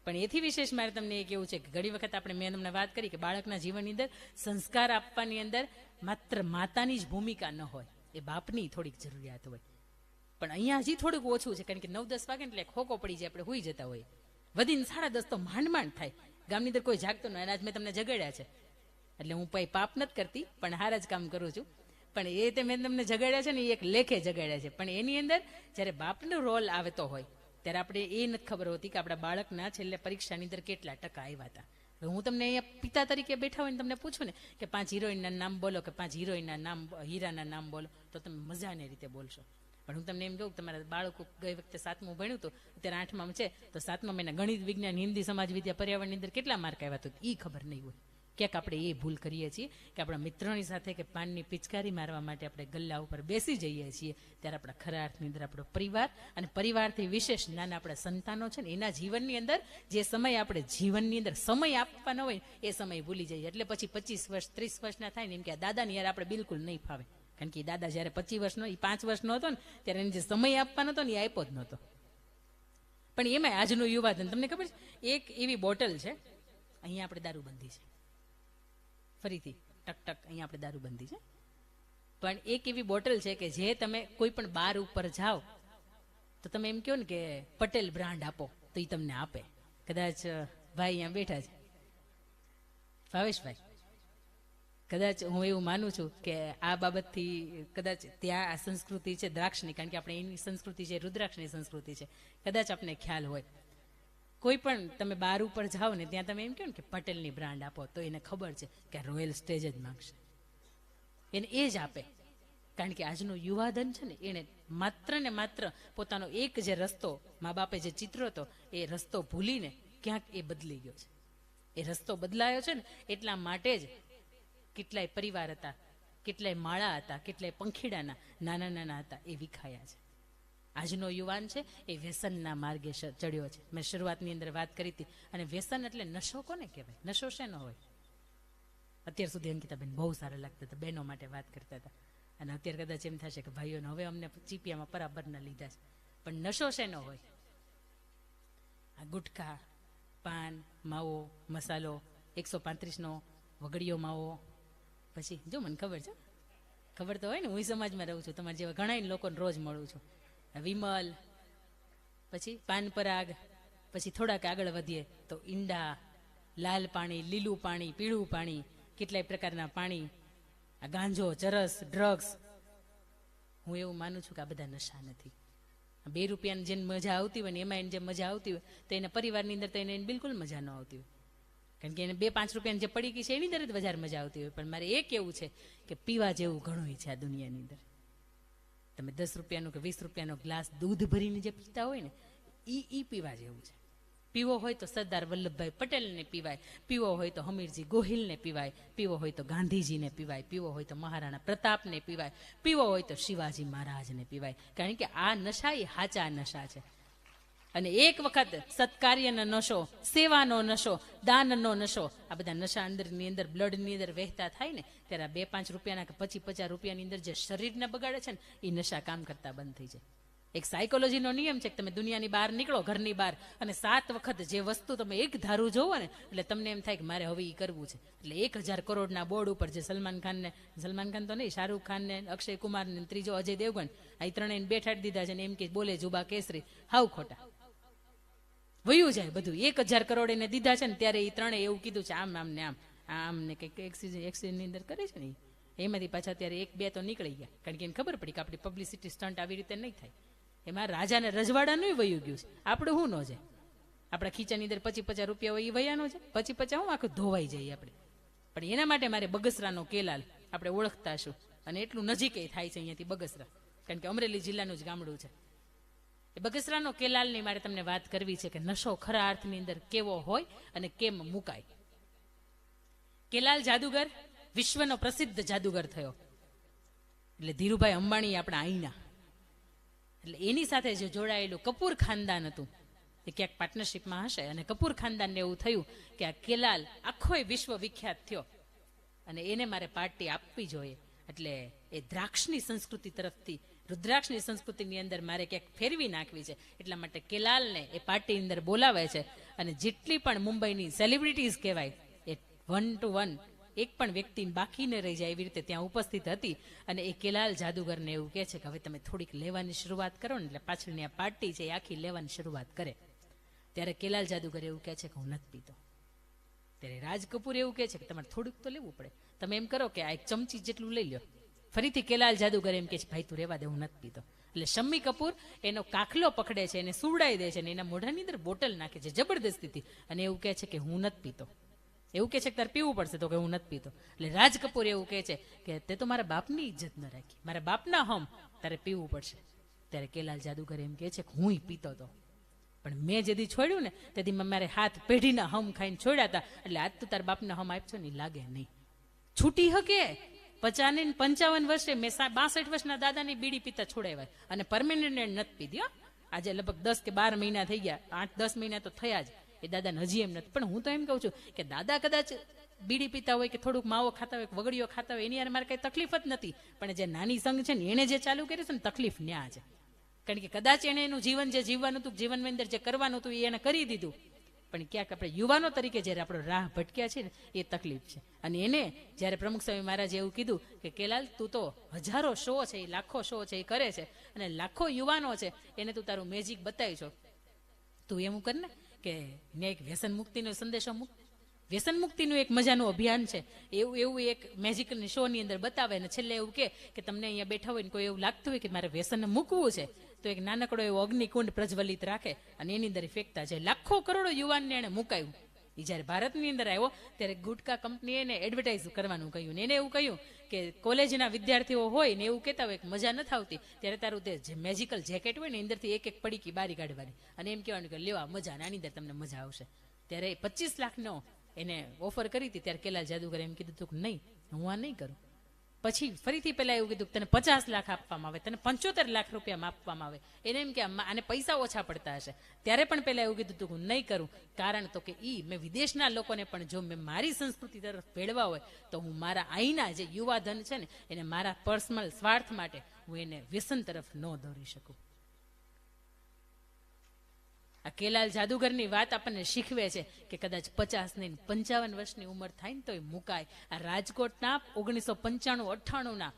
પણ એથી વિશેષ મારે તમને એ કેવું છે કે ઘણી વખત મેં તમને વાત કરી કે બાળકના જીવનની અંદર સંસ્કાર આપવાની અંદર માત્ર માતાની જ ભૂમિકા ન હોય, એ બાપની થોડીક જરૂરિયાત હોય. પણ અહીંયા હજી થોડુંક ઓછું છે, કારણ કે 9-10 વાગે એટલે ખોખો પડી જાય, આપણે હોઈ જતા હોય. વધીને 10:30 તો માંડ થાય. ગામની અંદર કોઈ જાગતો ન હોય. આજ મેં તમને જગાડ્યા છે એટલે હું પાપ નથી કરતી, પણ હારા જ કામ કરું છું. પણ એ તે મેં તમને જગાડ્યા છે ને, એ એક લેખે જગાડ્યા છે. પણ એની અંદર જ્યારે બાપનો રોલ આવતો હોય ત્યારે આપણે એ નથી ખબર હોતી કે આપણા બાળકના છેલ્લે પરીક્ષાની અંદર કેટલા ટકા આવ્યા હતા. હું તમને અહીંયા પિતા તરીકે બેઠા હોય ને તમને પૂછું ને કે 5 હિરોઈનના નામ બોલો કે 5 હિરોઈનના નામ, હીરાના નામ બોલો, તો તમે મજાની રીતે બોલશો. પણ હું તમને એમ કહું કે તમારા બાળકો ગઈ વખતે 7મું ભણ્યું હતું, અત્યારે 8મામાં છે, તો 7મા મહિના ગણિત, વિજ્ઞાન, હિન્દી, સમાજ વિદ્યા, પર્યાવરણની અંદર કેટલા માર્ક આવ્યા તો એ ખબર નહીં હોય. ક્યાંક આપણે એ ભૂલ કરીએ છીએ કે આપણા મિત્રોની સાથે કે પાનની પિચકારી મારવા માટે આપણે ગલ્લા ઉપર બેસી જઈએ છીએ, ત્યારે આપણા ખરા અર્થની અંદર આપણો પરિવાર અને પરિવારથી વિશેષ નાના આપણા સંતાનો છે ને, એના જીવનની અંદર જે સમય આપણે જીવનની અંદર સમય આપવાનો હોય એ સમય ભૂલી જઈએ. એટલે પછી 25 વર્ષ 30 વર્ષના થાય ને એમ કે દાદાની યાર આપણે બિલકુલ નહીં ફાવે. કારણ કે દાદા જ્યારે 25 વર્ષનો, એ 5 વર્ષનો હતો ને ત્યારે એને જે સમય આપવાનો હતો ને એ આપ્યો જ નહોતો. પણ એમાં આજનું યુવાધન તમને ખબર છે, એક એવી બોટલ છે, અહીંયા આપણે દારૂબંધી છે, ફરીથી ટક અહીંયા આપણે દારૂબંધી છે, પણ એક એવી બોટલ છે કે જે તમે કોઈ પણ બાર ઉપર જાઓ તો તમે એમ કહો ને કે પટેલ બ્રાન્ડ આપો તો એ તમને આપે. કદાચ ભાઈ અહીંયા બેઠા છે, ભાવેશભાઈ, કદાચ હું એવું માનું છું કે આ બાબતથી કદાચ ત્યાં આ સંસ્કૃતિ છે દ્રાક્ષની, કારણ કે આપણે એની સંસ્કૃતિ છે રુદ્રાક્ષની સંસ્કૃતિ છે, કદાચ આપને ખ્યાલ હોય. કોઈ પણ તમે બાર ઉપર જાઓ ને ત્યાં તમે એમ કહો ને કે પટેલની બ્રાન્ડ આપો તો એને ખબર છે કે રોયલ સ્ટેજ જ માંગશે, એને એ જ આપે. કારણ કે આજનું યુવાધન છે ને એને માત્ર ને માત્ર પોતાનો એક જે રસ્તો મા બાપે જે ચિત્રો હતો એ રસ્તો ભૂલીને ક્યાંક એ બદલી ગયો છે. એ રસ્તો બદલાયો છે ને એટલા માટે જ કેટલાય પરિવાર હતા, કેટલાય માળા હતા, કેટલાય પંખીડાના નાના નાના હતા, એ વિખાયા છે. આજનો યુવાન છે એ વ્યસનના માર્ગે ચડ્યો છે. મેં શરૂઆતની અંદર વાત કરી હતી. અને વ્યસન એટલે નશો કોને કહેવાય? નશો શેનો હોય? અત્યાર સુધી અંકિતાબેન બહુ સારા લાગતા હતા, બહેનો માટે વાત કરતા હતા, અને અત્યારે કદાચ એમ થશે કે ભાઈઓને હવે અમને ચીપિયામાં બરાબરના લીધા છે. પણ નશો શેનો હોય? આ ગુટખા, પાન, માવો, મસાલો, 135નો વગડીયો માવો, પછી જો મને ખબર તો હોય ને, હું સમાજમાં રહું છું, તમારા જેવા ઘણા લોકોને રોજ મળું છું. વિમલ, પછી પાન પરાગ, પછી થોડાક આગળ વધીએ તો ઈંડા, લાલ પાણી, લીલું પાણી, પીળું પાણી, કેટલાય પ્રકારના પાણી, આ ગાંજો, ચરસ, ડ્રગ્સ. હું એવું માનું છું કે આ બધા નશા નથી. 2 રૂપિયાની જેને મજા આવતી હોય ને એમાં એને જે મજા આવતી હોય તો એના પરિવારની અંદર તો એને બિલકુલ મજા ન આવતી હોય. કારણ કે એને 2-5 રૂપિયાની જે પડીકી છે એની અંદર જ વધારે મજા આવતી હોય. પણ મારે એ કેવું છે કે પીવા જેવું ઘણું છે આ દુનિયાની અંદર. તમે 10 રૂપિયાનો કે 20 રૂપિયાનો ગ્લાસ દૂધ ભરીને જે પીતા હોય ને એ પીવા જેવું છે. પીવો હોય તો સરદાર વલ્લભભાઈ પટેલને પીવાય, પીવો હોય તો હમીરજી ગોહિલને પીવાય, પીવો હોય તો ગાંધીજીને પીવાય, પીવો હોય તો મહારાણા પ્રતાપને પીવાય, પીવો હોય તો શિવાજી મહારાજને પીવાય. કારણ કે આ નશા એ સાચા નશા છે. અને એક વખત સત્કાર્યનો નશો, સેવાનો નશો, દાનનો નશો, આ બધા નશા અંદરની અંદર બ્લડની અંદર વહેતા થાય ને ત્યારે 2-5 રૂપિયાના કે 50 રૂપિયાની અંદર જે શરીરને બગાડે છે ને એ નશા કામ કરતા બંધ થઈ જાય. એક સાયકોલોજીનો નિયમ છે કે તમે દુનિયાની બહાર નીકળો, ઘરની બહાર, અને 7 વખત જે વસ્તુ તમે એક ધારું જોવો ને એટલે તમને એમ થાય કે મારે હવે એ કરવું છે. એટલે 1000 કરોડના બોર્ડ ઉપર જે સલમાન ખાન તો નહીં, શાહરૂખ ખાનને, અક્ષય કુમારને, ત્રીજો અજય દેવગણ, આ ત્રણેયને બેઠાડી દીધા છે ને એમ કે બોલે જુબા કેસરી, હાવ ખોટા. વયું જાય બધું. 1000 કરોડ એને દીધા છે ને ત્યારે એ ત્રણેય એવું કીધું છે આમ ને આમ ને કંઈક એક્સિડન્ટની અંદર કરે છે ને એમાંથી પાછા ત્યારે 1-2 તો નીકળી ગયા. કારણ કે એને ખબર પડી કે આપણી પબ્લિસિટી સ્ટન્ટ આવી રીતે નહીં થાય. એમાં રાજાને રજવાડાનું વયું ગયું છે, આપણે શું ન જાય? આપણા ખીચાની અંદર 50 રૂપિયા હોય એ વયાનો છે, 50 હું આખું ધોવાઈ જઈએ આપણે. પણ એના માટે મારે બગસરાનો કેલાલ આપણે ઓળખતા છું, અને એટલું નજીક થાય છે અહીંયાથી બગસરા, કારણ કે અમરેલી જિલ્લાનું જ ગામડું છે. એ બગસરાનો કેલાલની મારે તમને વાત કરવી છે કે નશો ખરા અર્થની અંદર કેવો હોય અને કેમ મુકાય. કેલાલ જાદુગર વિશ્વનો પ્રસિદ્ધ જાદુગર થયો. એટલે ધીરુભાઈ અંબાણી આપણા અહીંના, એટલે એની સાથે જે જોડાયેલું કપૂર ખાનદાન હતું એ ક્યાંક પાર્ટનરશિપમાં હશે, અને કપૂર ખાનદાનને એવું થયું કે આ કેલાલ આખો વિશ્વ વિખ્યાત થયો અને એને મારે પાર્ટી આપવી જોઈએ. એટલે એ દ્રાક્ષની સંસ્કૃતિ તરફથી રુદ્રાક્ષની સંસ્કૃતિની અંદર મારે ક્યાંક ફેરવી નાખવી છે. એટલા માટે કેલાલને એ પાર્ટીની અંદર બોલાવે છે અને જેટલી પણ મુંબઈની સેલિબ્રિટીઝ કહેવાય એ 1 to 1 એક પણ વ્યક્તિ બાકી ન રહી જાય એવી રીતે ત્યાં ઉપસ્થિત હતી. અને એ કેલાલ જાદુગરને એવું કહે છે કે હવે તમે થોડીક લેવાની શરૂઆત કરો ને, એટલે પાછળની આ પાર્ટી છે એ આખી લેવાની શરૂઆત કરે. ત્યારે કેલાલ જાદુગર એવું કહે છે કે હું નથી પીતો. ત્યારે રાજ કપૂર એવું કહે છે કે તમારે થોડુંક તો લેવું પડે, તમે એમ કરો કે આ એક ચમચી જેટલું લઈ લો. ફરીથી કેલાલ જાદુગર એમ કહે છે ભાઈ તું રહેવા દે, હું નથી પીતો. એટલે શમ્મી કપૂર એનો કાખલો પકડે છે, એને સુવડાવી દે છે અને એના મોઢાની અંદર બોટલ નાખે છે જબરદસ્તીથી, અને એવું કહે છે કે હું નથી પીતો. એવું કહે છે કે તારે પીવું પડશે, તો કે હું નથી પીતો. એટલે રાજ કપૂર એવું કહે છે કે તે તો મારા બાપની ઇજ્જત ન રાખી, મારા બાપના હમ તારે પીવું પડશે. ત્યારે કેલાલ જાદુગર એમ કહે છે કે હું પીતો હતો, પણ મેં જેથી છોડ્યું ને તેથી મારે હાથ પેઢીના હમ ખાઈને છોડ્યા હતા, એટલે આજ તો તારા બાપના હમ આપશો ને લાગે નહીં. છૂટી હકે 55 વર્ષે મેં 62 વર્ષના દાદાની બીડી પીતા છોડાવ્યા અને પરમેનન્ટ નથી પીધી. આજે લગભગ 10 કે 12 મહિના થઈ ગયા, 8-10 મહિના તો થયા જ, એ દાદાને હજી એમ નથી. પણ હું તો એમ કહું છું કે દાદા કદાચ બીડી પીતા હોય કે થોડુંક માવો ખાતા હોય, વગડીઓ ખાતા હોય, એની યાર મારે કઈ તકલીફ જ નથી. પણ જે નાની સંઘ છે ને એને જે ચાલુ કર્યું છે ને તકલીફ ન્યા છે. કારણ કે કદાચ એને એનું જીવન જે જીવવાનું હતું, જીવનની અંદર જે કરવાનું હતું એ એને કરી દીધું, પણ ક્યાંક આપણે યુવાનો તરીકે જ્યારે આપણો રાહ ભટક્યા છે ને એ તકલીફ છે. અને એને જ્યારે પ્રમુખ સ્વામી મહારાજે એવું કીધું કે કેલાલ તું તો હજારો શો છે, એ લાખો શો છે એ કરે છે, અને લાખો યુવાનો છે એને તું તારું મેજિક બતાવી છો, તું એવું કર ને કે ને એક વ્યસન મુક્તિનો સંદેશો મૂક. વ્યસન મુક્તિનું એક મજાનું અભિયાન છે, એવું એક મેજિકલ શોની અંદર બતાવે ને છેલ્લે એવું કે તમને અહીંયા બેઠા હોય ને કોઈ એવું લાગતું હોય કે મારે વ્યસન મૂકવું છે, તો એક નાનકડો એવો અગ્નિકુંડ પ્રજ્વલિત રાખે અને એની અંદર ફેંકતા જાય. લાખો કરોડો યુવાનને એને મુકાયું. એ જ્યારે ભારતની અંદર આવ્યો ત્યારે ગુટકા કંપનીએ એને એડવર્ટાઇઝ કરવાનું કહ્યું ને એને એવું કહ્યું કે કોલેજના વિદ્યાર્થીઓ હોય ને એવું કહેતા હોય કે મજા નથી આવતી, ત્યારે તારું તે જે મેજિકલ જેકેટ હોય ને અંદરથી એક પડીકી બારી કાઢવાની અને એમ કહેવાનું કે લેવા મજા, આની અંદર તમને મજા આવશે. ત્યારે 25 લાખનો એને ઓફર કરી હતી. ત્યારે કેલાલ જાદુગરે એમ કીધું હતું કે નહીં, હું આ નહીં કરું. પછી ફરીથી પેલા એવું કીધું તને 50 લાખ આપવામાં આવે, તને 75 લાખ રૂપિયા આપવામાં આવે. એને એમ કે આને પૈસા ઓછા પડતા હશે. ત્યારે પણ પેલા એવું કીધું હતું હું નહીં કરું, કારણ તો કે મેં વિદેશના લોકોને પણ જો મેં મારી સંસ્કૃતિ તરફ ભેળવા હોય તો હું મારા અહીંના જે યુવાધન છે ને એને મારા પર્સનલ સ્વાર્થ માટે હું એને વ્યસન તરફ ન દોરી શકું. આ કેલાલ જાદુગરની વાત આપણને શીખવે છે કે કદાચ 50 નહીં 55 વર્ષની ઉંમર થાય ને તો એ મુકાય. આ રાજકોટના 1995-98ના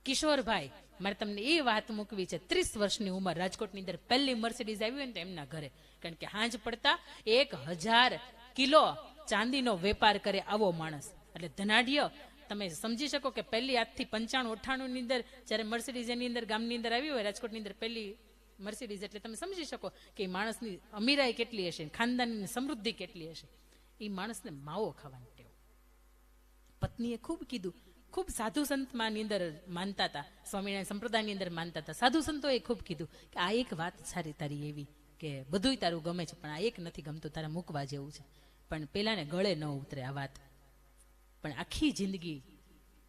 કિશોરભાઈ, મારે તમને એ વાત મૂકવી છે, 30 વર્ષની ઉંમર, રાજકોટની અંદર પહેલી મર્સિડીઝ આવી હોય ને તો એમના ઘરે, કારણ કે હાંજ પડતા 1000 કિલો ચાંદીનો વેપાર કરે આવો માણસ, એટલે ધનાઢ્ય. તમે સમજી શકો કે પહેલી આજથી 95-98 ની અંદર જયારે મર્સિડીઝ એની અંદર ગામની અંદર આવી હોય, રાજકોટની અંદર પહેલી મર્સિડીઝ, એટલે તમે સમજી શકો કે એ માણસની અમીરાઈ કેટલી હશે, ખાનદાનની સમૃદ્ધિ કેટલી હશે. એ માણસને માવો ખાવાની ટેવ. પત્નીએ ખૂબ કીધું, ખૂબ સાધુ સંતમાંની અંદર માનતા હતા, સ્વામિનારાયણ સંપ્રદાયની અંદર માનતા હતા, સાધુ સંતોએ ખૂબ કીધું કે આ એક વાત સારી તારી એવી કે બધુંય તારું ગમે છે પણ આ એક નથી ગમતું, તારે મૂકવા જેવું છે. પણ પેલાને ગળે ન ઉતરે આ વાત. પણ આખી જિંદગી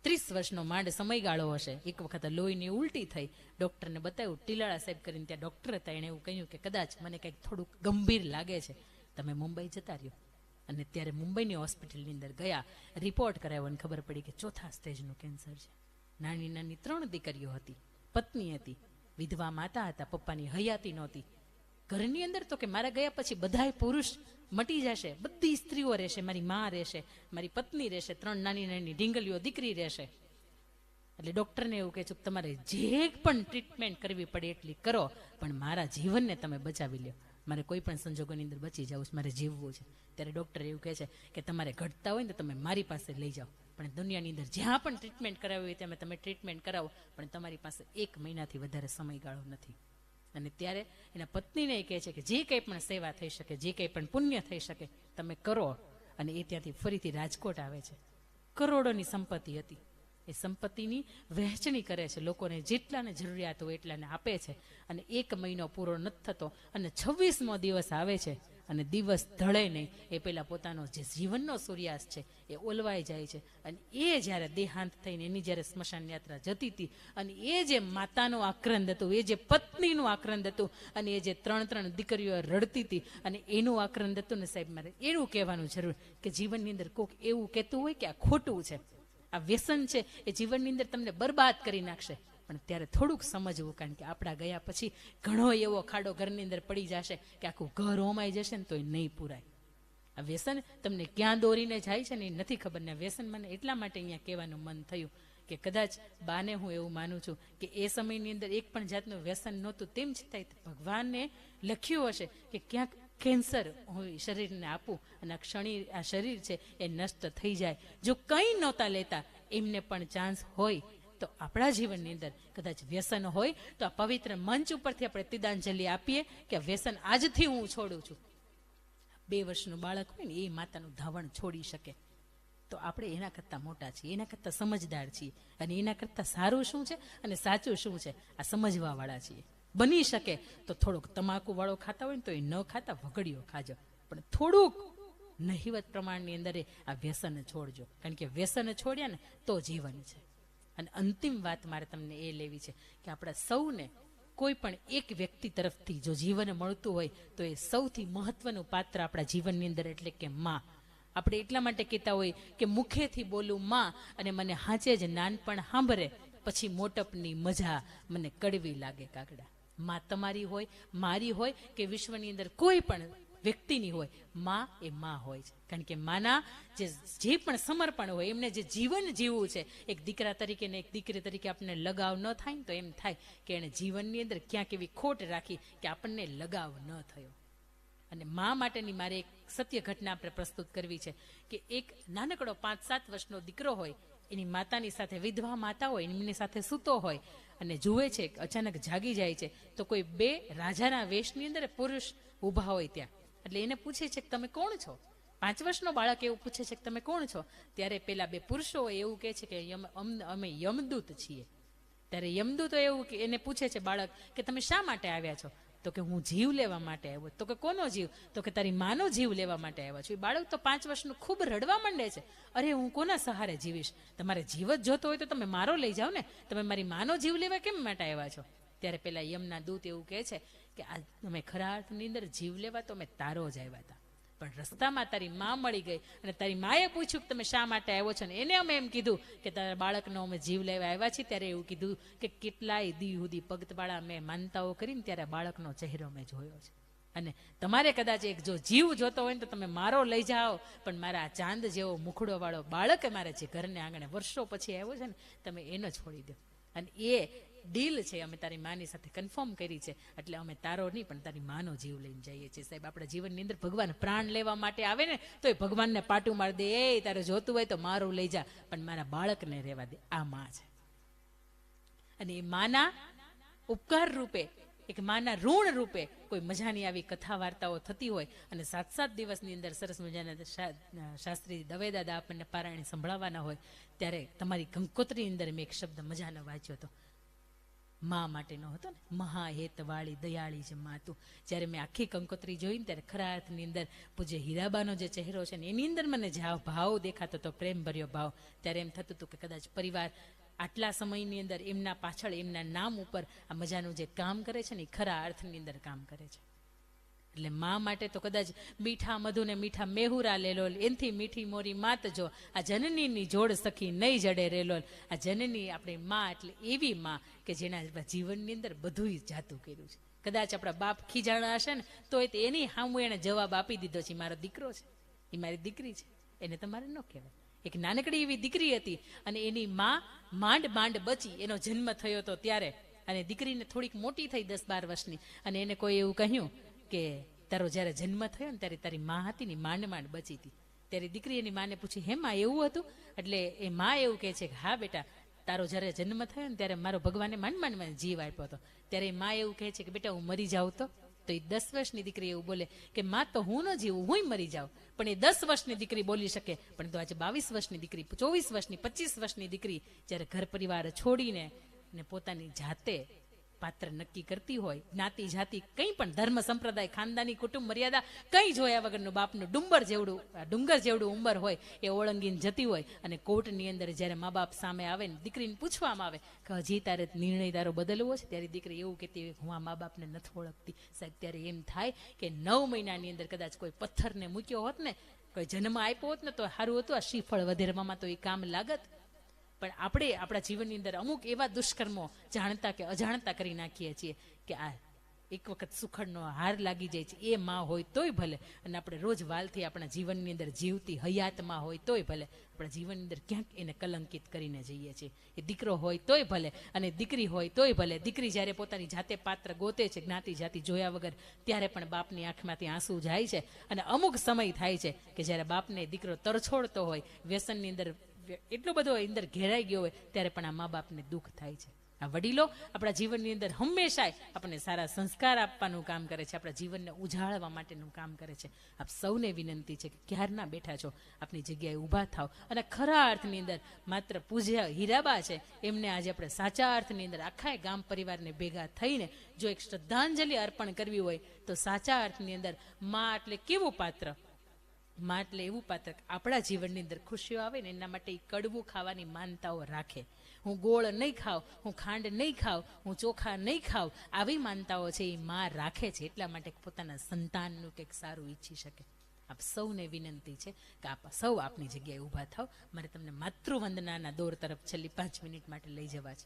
30 વર્ષનો માંડ સમયગાળો હશે. એક વખત લોહીની ઉલટી થઈ, ડોક્ટરને બતાવ્યું, ટીલાળા સાહેબ કરીને ત્યાં ડોક્ટર હતા, એને એવું કહ્યું કે કદાચ મને કંઈક થોડુંક ગંભીર લાગે છે, તમે મુંબઈ જતા રહ્યો. અને ત્યારે મુંબઈની હોસ્પિટલની અંદર ગયા, રિપોર્ટ કરાવ્યો અને ખબર પડી કે 4થા સ્ટેજનું કેન્સર છે. નાની નાની 3 દીકરીઓ હતી, પત્ની હતી, વિધવા માતા હતા, પપ્પાની હયાતી નહોતી. ઘરની અંદર તો કે મારા ગયા પછી બધાય પુરુષ મટી જશે, બધી સ્ત્રીઓ રહેશે, મારી માં રહેશે, મારી પત્ની રહેશે, 3 નાની નાની ઢીંગલીઓ દીકરી રહેશે. એટલે ડોક્ટરને એવું કહે છે કે તમારે જે પણ ટ્રીટમેન્ટ કરવી પડે એટલી કરો, પણ મારા જીવનને તમે બચાવી લ્યો, મારે કોઈ પણ સંજોગોની અંદર બચી જવું છે, મારે જીવવું છે. ત્યારે ડોક્ટર એવું કહે છે કે તમારે ઘટતા હોય ને તમે મારી પાસે લઈ જાઓ, પણ દુનિયાની અંદર જ્યાં પણ ટ્રીટમેન્ટ કરાવી હોય ત્યાં તમે ટ્રીટમેન્ટ કરાવો, પણ તમારી પાસે 1 મહિનાથી વધારે સમયગાળો નથી. અને ત્યારે એના પત્નીને એ કહે છે કે જે કંઈ પણ સેવા થઈ શકે, જે કંઈ પણ પુણ્ય થઈ શકે તમે કરો. અને એ ત્યાંથી ફરીથી રાજકોટ આવે છે. કરોડોની સંપત્તિ હતી, એ સંપત્તિની વહેંચણી કરે છે, લોકોને જેટલાને જરૂરિયાત હોય એટલાને આપે છે. અને 1 મહિનો પૂરો નથી થતો અને 26મો દિવસ આવે છે અને દિવસ ઢળે નહીં એ પહેલા પોતાનો જે જીવનનો સૂર્યાસ્ત છે એ ઓલવાઈ જાય છે. અને એ જ્યારે દેહાંત થઈને એની જ્યારે સ્મશાન યાત્રા જતી હતી અને એ જે માતાનું આક્રંદ હતું, એ જે પત્નીનું આક્રંદ હતું, અને એ જે 3 દીકરીઓ રડતી હતી અને એનું આક્રંદ હતું ને સાહેબ, મારે એનું કહેવાનું જરૂર કે જીવનની અંદર કોઈક એવું કહેતું હોય કે આ ખોટું છે, આ વ્યસન છે, એ જીવનની અંદર તમને બરબાદ કરી નાખશે, પણ ત્યારે થોડુંક સમજવું, કારણ કે આપણા ગયા પછી ઘણો એવો ખાડો ઘરની અંદર પડી જશે કે આખું ઘર હોમાઈ જશે ને તોય નહીં પૂરાય. આ વ્યસન તમને ક્યાં દોરીને જાય છે ને એ નથી ખબર. ને વ્યસન મને એટલા માટે અહીંયા કહેવાનું મન થયું કે કદાચ બાને હું એવું માનું છું કે એ સમયની અંદર એક પણ જાતનું વ્યસન નહોતું, તેમ છતાંય ભગવાનને લખ્યું હશે કે ક્યાંક કેન્સર હું શરીરને આપું અને આ શરીર છે એ નષ્ટ થઈ જાય. જો કંઈ નહોતા લેતા એમને પણ ચાન્સ હોય તો આપણા જીવનની અંદર કદાચ વ્યસન હોય તો આ પવિત્ર મંચ ઉપરથી આપણે તિદાંજલિ આપીએ કે વ્યસન આજથી હું છોડું છું. 2 વર્ષનું બાળક હોય ને એ માતાનું ધાવણ છોડી શકે તો આપણે એના કરતાં મોટા છીએ, એના કરતાં સમજદાર છીએ, અને એના કરતાં સારું શું છે અને સાચું શું છે આ સમજવાવાળા છીએ. બની શકે તો થોડોક તમાકુ વાળો ખાતા હોય ને તો એ ન ખાતા વગડીઓ ખાજો, પણ થોડુંક નહિવત પ્રમાણની અંદર આ વ્યસન છોડજો, કારણ કે વ્યસન છોડ્યા ને તો જીવન છે. અને અંતિમ વાત મારે તમને એ લેવી છે કે આપણા સૌને કોઈ પણ એક વ્યક્તિ તરફથી જો જીવન મળતું હોય તો એ સૌથી મહત્વનું પાત્ર આપણા જીવનની અંદર એટલે કે માં. આપણે એટલા માટે કહેતા હોય કે મુખેથી બોલું માં અને મને હાચે જ નાનપણ સાંભળે, પછી મોટપની મજા મને કડવી લાગે કાગડા. માં તમારી હોય, મારી હોય કે વિશ્વની અંદર કોઈ પણ વ્યક્તિની હોય, માં એ માં હોય છે. કારણ કે માના જે પણ સમર્પણ હોય, એમને જે જીવન જીવવું છે, એક દીકરા તરીકે ને એક દીકરી તરીકે આપણને લગાવ ન થાય ને તો એમ થાય કે એણે જીવનની અંદર ક્યાંક એવી ખોટ રાખી કે આપણને લગાવ ન થયો. અને મા માટેની મારે એક સત્ય ઘટના આપણે પ્રસ્તુત કરવી છે કે એક નાનકડો 5-7 વર્ષનો દીકરો હોય, એની માતાની સાથે વિધવા માતા હોય, એમની સાથે સૂતો હોય અને જુએ છે કે અચાનક જાગી જાય છે તો કોઈ 2 રાજાના વેશની અંદર પુરુષ ઊભા હોય ત્યાં. એટલે એને પૂછે છે કે તમે કોણ છો? 5 વર્ષનો બાળક એવું પૂછે છે કે તમે કોણ છો? ત્યારે પેલા 2 પુરુષો એવું કહે છે કે અમે યમદૂત છીએ. ત્યારે યમદૂતો એવું કે એને પૂછે છે બાળક કે તમે શા માટે આવ્યા છો? તો કે હું જીવ લેવા માટે આવ્યો. તો કે કોનો જીવ? તો કે તારી માનો જીવ લેવા માટે આવ્યો છું. એ બાળક તો 5 વર્ષનું ખૂબ રડવા માંડે છે. અરે હું કોના સહારે જીવીશ? તમારે જીવ જ જોતો હોય તો તમે મારો લઈ જાઓ ને, તમે મારી માનો જીવ લેવા કેમ માટે આવ્યા છો? ત્યારે પેલા યમના દૂત એવું કહે છે કે આ અમે ખરા અર્થની અંદર જીવ લેવા તો અમે તારો જ આવ્યા હતા, પણ રસ્તામાં તારી માં મળી ગઈ અને તારી માએ પૂછ્યું કે તમે શા માટે આવ્યો છો, ને એને અમે એમ કીધું કે તારા બાળકનો અમે જીવ લેવા આવ્યા છીએ. ત્યારે એવું કીધું કે કેટલાય દી સુધી પગતવાળા મેં માનતાઓ કરીને ત્યારે બાળકનો ચહેરો મેં જોયો છે, અને તમારે કદાચ એક જો જીવ જોતો હોય ને તો તમે મારો લઈ જાઓ, પણ મારા આ ચાંદ જેવો મુખડો વાળો બાળક મારે જે ઘરને આંગણે વર્ષો પછી આવ્યો છે ને, તમે એને છોડી દો. અને એ ડીલ છે અમે તારી માની સાથે કન્ફર્મ કરી છે, એટલે અમે તારો નહીં પણ તારી માનો જીવ લઈને જઈએ છીએ. સાહેબ, આપણા જીવનની અંદર ભગવાન પ્રાણ લેવા માટે આવે ને તો એ ભગવાનને પાટું મારી દે, એ તારે જોતું હોય તો મારું લઈ જા, પણ મારા બાળકને રહેવા દે. આ માં છે. અને એ માના ઉપકાર રૂપે, એક માના ઋણ રૂપે કોઈ મજાની આવી કથા વાર્તાઓ થતી હોય અને 7-7 દિવસની અંદર સરસ મજાના શાસ્ત્રી દવેદાદા આપણને પારાયણ સંભળાવવાના હોય, ત્યારે તમારી કંકોત્રીની અંદર મેં એક શબ્દ મજાનો વાંચ્યો હતો, મા માટેનો હતો ને, મહાહેતવાળી દયાળી જે મા તું. જ્યારે મેં આખી કંકોત્રી જોઈને ત્યારે ખરા અર્થની અંદર પૂજ્ય હીરાબાનો જે ચહેરો છે ને એની અંદર મને ભાવ દેખાતો હતો, પ્રેમ ભર્યો ભાવ. ત્યારે એમ થતું હતું કે કદાચ પરિવાર આટલા સમયની અંદર એમના પાછળ એમના નામ ઉપર આ મજાનું જે કામ કરે છે ને એ ખરા અર્થની અંદર કામ કરે છે. એટલે મા માટે તો કદાચ મીઠા મધુ ને મીઠા મેહુરા લેલોલ, એનથી મીઠી મોરી માત જો, આ જનનીની જોડ સખી નહીં જડે રેલોલ. આ જનની આપણી મા એટલે એવી મા કે જેના જીવનની અંદર બધું જાતું કર્યું છે. કદાચ આપણા બાપ ખીજાણા હશે ને તો એની સામું એને જવાબ આપી દીધો છે, મારો દીકરો છે, એ મારી દીકરી છે, એને તમારે ન કહેવાય. એક નાનકડી એવી દીકરી હતી અને એની મા માંડ બચી, એનો જન્મ થયો હતો ત્યારે, અને દીકરીને થોડીક મોટી થઈ 10-12 વર્ષની, અને એને કોઈ એવું કહ્યું કે તારો જ્યારે જન્મ થયો ને ત્યારે તારી માં હતી ને માંડ બચી હતી. ત્યારે દીકરી એની માને પૂછી, હે માં એવું હતું? એટલે એ માં એવું કહે છે કે હા બેટા, તારો જ્યારે જન્મ થયો ને ત્યારે મારો ભગવાને માંડ જીવ આપ્યો હતો. ત્યારે એ માં એવું કહે છે કે બેટા હું મરી જાઉં તો એ 10 વર્ષની દીકરી એવું બોલે કે માં તો હું ન જીવું, હું મરી જાઉં. પણ એ 10 વર્ષની દીકરી બોલી શકે, પણ તો આજે 22 વર્ષની દીકરી, 24 વર્ષની, 25 વર્ષની દીકરી જ્યારે ઘર પરિવાર છોડીને ને પોતાની જાતે પાત્ર નક્કી કરતી હોય, જ્ઞાતિ જાતિ કંઈ પણ ધર્મ સંપ્રદાય ખાનદાની કુટુંબ મર્યાદા કંઈ જોયા વગરનું બાપનું ડુંગર જેવડું ઉંમર હોય એ ઓળંગીને જતી હોય, અને કોર્ટની અંદર જ્યારે મા બાપ સામે આવે ને દીકરીને પૂછવામાં આવે કે હજી તારે નિર્ણય તારો બદલવો છે, ત્યારે દીકરી એવું કહેતી હોય હું આ મા બાપને નથી ઓળખતી. સાહેબ, ત્યારે એમ થાય કે 9 મહિનાની અંદર કદાચ કોઈ પથ્થરને મૂક્યો હોત ને, કોઈ જન્મ આપ્યો હોત ને તો સારું હતું, આ શ્રીફળ વધેરવામાં તો એ કામ લાગત. પણ આપણે આપણા જીવનની અંદર અમુક એવા દુષ્કર્મો જાણતા કે અજાણતા કરી નાખીએ છીએ કે આ એક વખત સુખડનો હાર લાગી જાય છે, એ માં હોય તોય ભલે, અને આપણે રોજ વાલથી આપણા જીવનની અંદર જીવતી હયાતમાં હોય તોય ભલે આપણા જીવનની અંદર ક્યાંક એને કલંકિત કરીને જઈએ છીએ. એ દીકરો હોય તોય ભલે અને દીકરી હોય તોય ભલે. દીકરી જ્યારે પોતાની જાતે પાત્ર ગોતે છે જ્ઞાતિ જાતિ જોયા વગર, ત્યારે પણ બાપની આંખમાંથી આંસુ જાય છે. અને અમુક સમય થાય છે કે જ્યારે બાપને દીકરો તરછોડતો હોય, વ્યસનની અંદર એટલો બધો અંદર ઘેરાઈ ગયો હોય, ત્યારે પણ આ મા બાપને દુઃખ થાય છે. આ વડીલો આપણા જીવનની અંદર હંમેશા આપણને સારા સંસ્કાર આપવાનું કામ કરે છે, આપણા જીવનને ઉજાળવા માટેનું કામ કરે છે. આપ સૌને વિનંતી છે કે ક્યારના બેઠા છો, આપની જગ્યાએ ઊભા થાવ અને ખરા અર્થની અંદર માત્ર પૂજ્ય હીરાબા છે એમને આજે આપણે સાચા અર્થની અંદર આખા ગામ પરિવારને ભેગા થઈને જો એક શ્રદ્ધાંજલિ અર્પણ કરવી હોય તો સાચા અર્થની અંદર માં એટલે કેવું પાત્ર, માં એટલે એવું પાત્ર આપણા જીવનની અંદર ખુશીઓ આવે ને એના માટે કડવું ખાવાની માનતાઓ રાખે. હું ગોળ નહીં ખાઉં, હું ખાંડ નહીં ખાઉં, હું ચોખા નહીં ખાઉં, આવી માનતાઓ છે એ માં રાખે છે એટલા માટે પોતાના સંતાનનું કંઈક સારું ઈચ્છી શકે. આપ સૌને વિનંતી છે કે આપ સૌ આપની જગ્યાએ ઊભા થાવ. મારે તમને માતૃવંદનાના દોર તરફ છેલ્લી 5 મિનિટ માટે લઈ જવા છે.